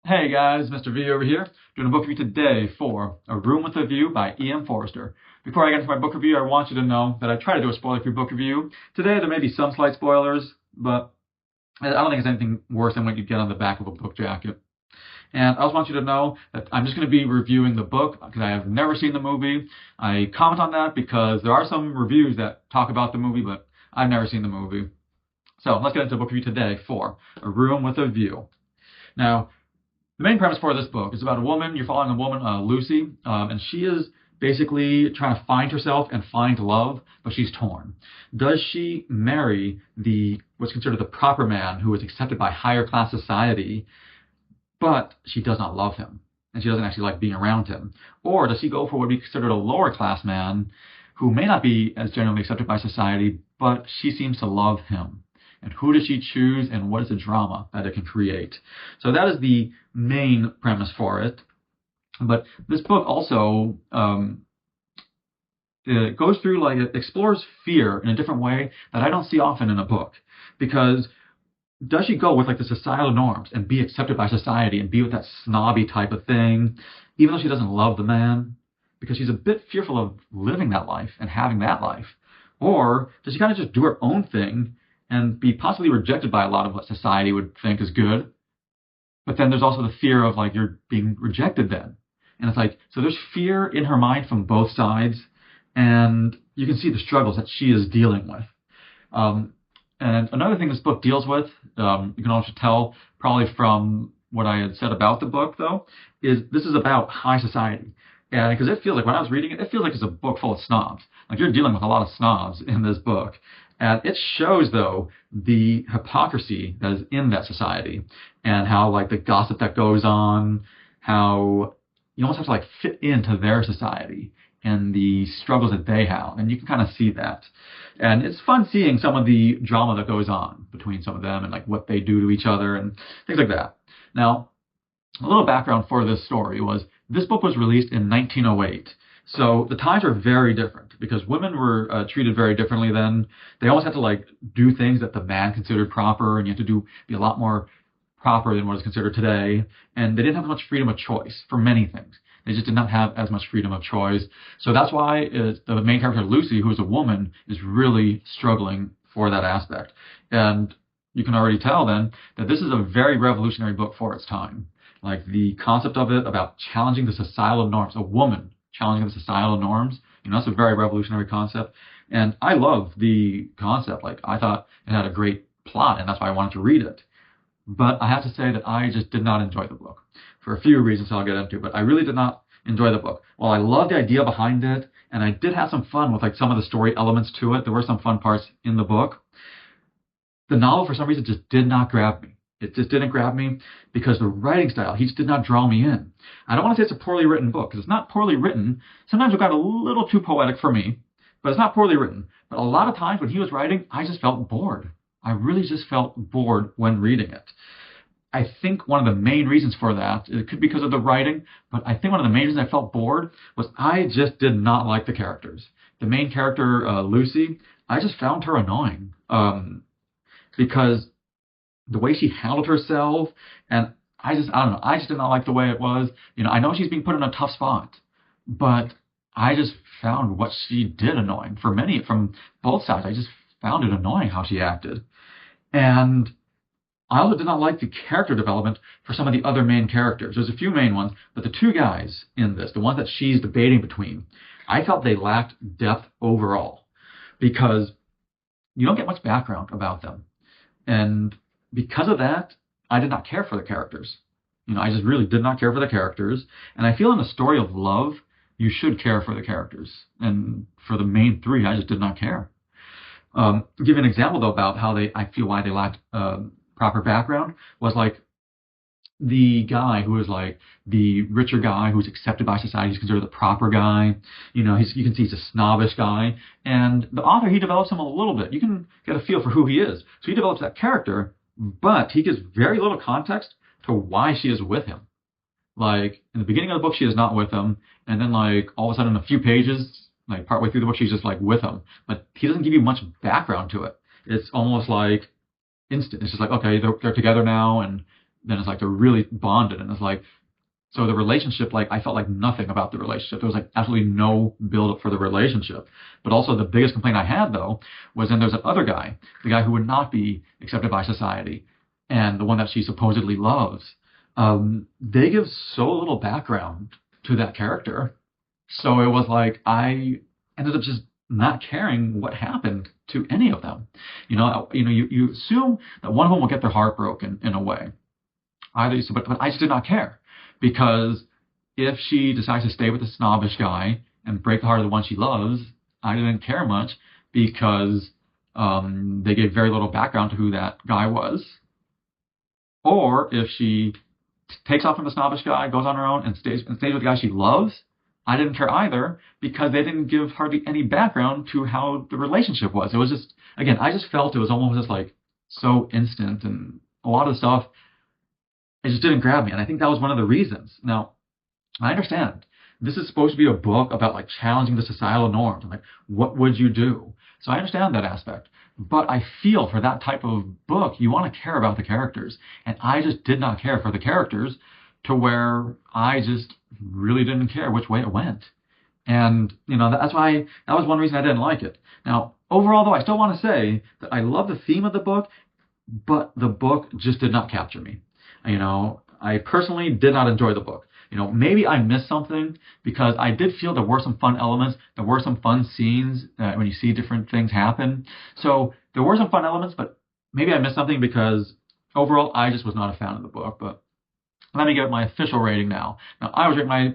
Hey guys, Mr. V over here, doing a book review today for A Room with a View by Forster. Before I get into my book review, I want you to know that I try to do a spoiler-free book review. Today there may be some slight spoilers, but I don't think it's anything worse than what you get on the back of a book jacket. And I also want you to know that I'm just going to be reviewing the book because I have never seen the movie. I comment on that because there are some reviews that talk about the movie, but I've never seen the movie. So let's get into the book review today for A Room with a View. Now, the main premise for this book is about a woman. You're following a woman, Lucy, and she is basically trying to find herself and find love, but she's torn. Does she marry what's considered the proper man who is accepted by higher class society, but she does not love him, and she doesn't actually like being around him? Or does she go for what would be considered a lower class man who may not be as generally accepted by society, but she seems to love him? And who does she choose, and what is the drama that it can create? So that is the main premise for it. But this book also it goes through, it explores fear in a different way that I don't see often in a book. Because does she go with the societal norms and be accepted by society and be with that snobby type of thing, even though she doesn't love the man? Because she's a bit fearful of living that life and having that life. Or does she kind of just do her own thing and be possibly rejected by a lot of what society would think is good? But then there's also the fear of you're being rejected then. And it's so there's fear in her mind from both sides, and you can see the struggles that she is dealing with. And another thing this book deals with, you can also tell probably from what I had said about the book though, is this is about high society. And because it feels when I was reading it, it feels like it's a book full of snobs. You're dealing with a lot of snobs in this book. And it shows, though, the hypocrisy that is in that society and how, the gossip that goes on, how you almost have to, fit into their society and the struggles that they have. And you can kind of see that. And it's fun seeing some of the drama that goes on between some of them and, what they do to each other and things like that. Now, a little background for this story was this book was released in 1908. So the times are very different because women were treated very differently then. They always had to do things that the man considered proper, and you had to be a lot more proper than what is considered today. And they didn't have much freedom of choice for many things. They just did not have as much freedom of choice. So that's why the main character, Lucy, who is a woman, is really struggling for that aspect. And you can already tell then that this is a very revolutionary book for its time. The concept of it about challenging the societal norms, a woman challenging the societal norms, that's a very revolutionary concept. And I love the concept. I thought it had a great plot, and that's why I wanted to read it. But I have to say that I just did not enjoy the book for a few reasons I'll get into, but I really did not enjoy the book. While I love the idea behind it, and I did have some fun with some of the story elements to it, there were some fun parts in the book, the novel for some reason just did not grab me. It just didn't grab me because the writing style, he just did not draw me in. I don't want to say it's a poorly written book because it's not poorly written. Sometimes it got a little too poetic for me, but it's not poorly written. But a lot of times when he was writing, I just felt bored. I really just felt bored when reading it. I think one of the main reasons for that, it could be because of the writing, but I think one of the main reasons I felt bored was I just did not like the characters. The main character, Lucy, I just found her annoying because the way she handled herself, and I don't know, I just did not like the way it was. I know she's being put in a tough spot, but I just found what she did annoying. From both sides, I just found it annoying how she acted. And I also did not like the character development for some of the other main characters. There's a few main ones, but the two guys in this, the ones that she's debating between, I felt they lacked depth overall because you don't get much background about them. And because of that, I did not care for the characters. I just really did not care for the characters. And I feel in a story of love, you should care for the characters. And for the main three, I just did not care. Give you an example, though, about how I feel why they lacked proper background was the guy who was the richer guy who's accepted by society. He's considered the proper guy. You can see he's a snobbish guy. And the author, he develops him a little bit. You can get a feel for who he is. So he develops that character, but he gives very little context to why she is with him. In the beginning of the book, she is not with him. And then all of a sudden, in a few pages, partway through the book, she's just with him. But he doesn't give you much background to it. It's almost instant. It's just okay, they're together now, and then it's like they're really bonded, and it's like, so the relationship, like I felt like nothing about the relationship. There was like absolutely no build up for the relationship. But also the biggest complaint I had though was then there's that other guy, the guy who would not be accepted by society, and the one that she supposedly loves. They give so little background to that character. So it was like I ended up just not caring what happened to any of them. You assume that one of them will get their heart broken in a way. But I just did not care, because if she decides to stay with the snobbish guy and break the heart of the one she loves, I didn't care much, because they gave very little background to who that guy was. Or if she takes off from the snobbish guy, goes on her own, and stays with the guy she loves, I didn't care either, because they didn't give hardly any background to how the relationship was. It was just, again, I just felt it was almost just like so instant, and a lot of the stuff, it just didn't grab me. And I think that was one of the reasons. Now, I understand this is supposed to be a book about like challenging the societal norms and like what would you do. So I understand that aspect. But I feel for that type of book, you want to care about the characters. And I just did not care for the characters, to where I just really didn't care which way it went. And, that's why, that was one reason I didn't like it. Now, overall though, I still want to say that I love the theme of the book, but the book just did not capture me. I personally did not enjoy the book. Maybe I missed something, because I did feel there were some fun elements. There were some fun scenes when you see different things happen. So there were some fun elements, but maybe I missed something, because overall I just was not a fan of the book. But let me get my official rating now. Now, I was rating my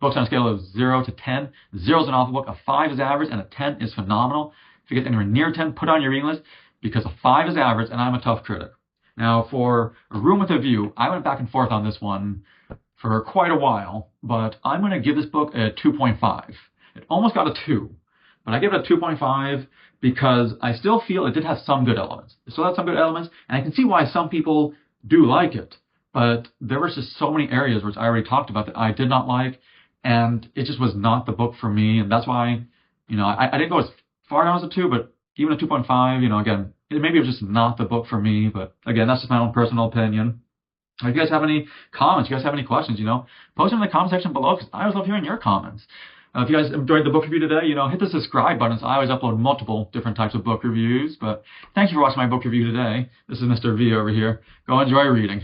books on a scale of 0 to 10. 0 is an awful book, a 5 is average, and a 10 is phenomenal. If you get anywhere near 10, put it on your reading list, because a 5 is average, and I'm a tough critic. Now, for A Room with a View, I went back and forth on this one for quite a while, but I'm going to give this book a 2.5. It almost got a 2, but I give it a 2.5 because I still feel it did have some good elements. It still had some good elements, and I can see why some people do like it. But there was just so many areas, which I already talked about, that I did not like, and it just was not the book for me. And that's why, I didn't go as far down as a 2, but even a 2.5, again, maybe it was just not the book for me. But again, that's just my own personal opinion. If you guys have any comments, you guys have any questions, post them in the comment section below, because I always love hearing your comments. If you guys enjoyed the book review today, hit the subscribe button. So I always upload multiple different types of book reviews. But thank you for watching my book review today. This is Mr. V over here. Go enjoy reading.